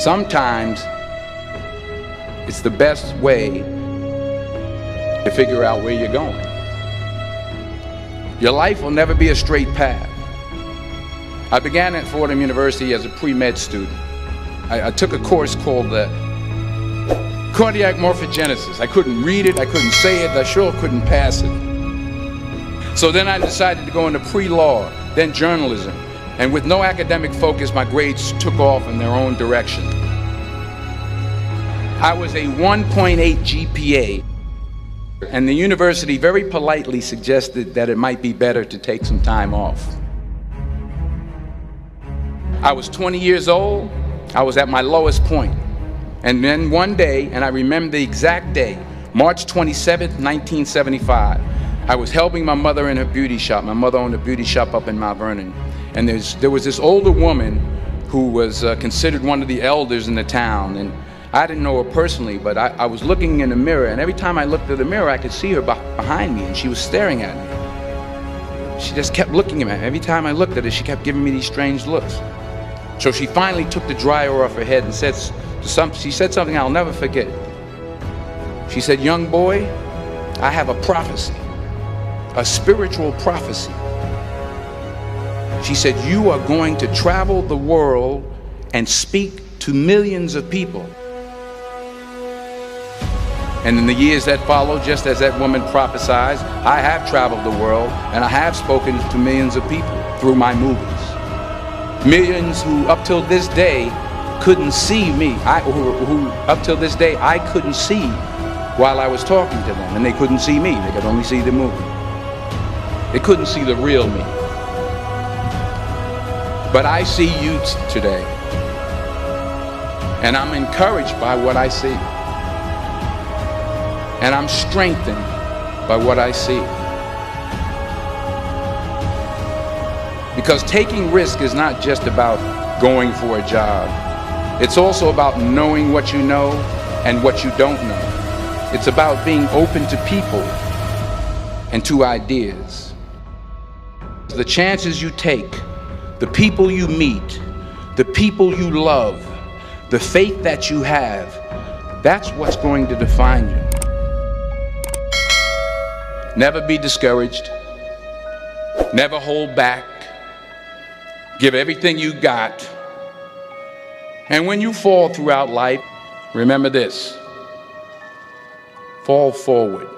Sometimes it's the best way to figure out where you're going. Your life will never be a straight path. I began at Fordham University as a pre-med student. I took a course called cardiac morphogenesis. I couldn't read it, I couldn't say it, I sure couldn't pass it. So then I decided to go into pre-law, then journalism. And with no academic focus, my grades took off in their own direction. I was a 1.8 GPA, and the university very politely suggested that it might be better to take some time off. I was 20 years old, I was at my lowest point. And then one day, and I remember the exact day, March 27th, 1975, I was helping my mother in her beauty shop. My mother owned a beauty shop up in Mount Vernon. And there was this older woman who was considered one of the elders in the town. And I didn't know her personally, but I was looking in the mirror, and every time I looked at the mirror, I could see her behind me, and she was staring at me. She just kept looking at me. Every time I looked at her, she kept giving me these strange looks. So she finally took the dryer off her head and she said something I'll never forget. She said, "Young boy, I have a prophecy, a spiritual prophecy." She said, "You are going to travel the world and speak to millions of people." And in the years that followed, just as that woman prophesied, I have traveled the world and I have spoken to millions of people through my movies. Millions who up till this day couldn't see me, who up till this day I couldn't see while I was talking to them, and they couldn't see me, they could only see the movie. They couldn't see the real me. But I see you today, and I'm encouraged by what I see. And I'm strengthened by what I see. Because taking risk is not just about going for a job. It's also about knowing what you know and what you don't know. It's about being open to people and to ideas. The chances you take, the people you meet, the people you love, the faith that you have, that's what's going to define you. Never be discouraged. Never hold back. Give everything you got. And when you fall throughout life, remember this: fall forward.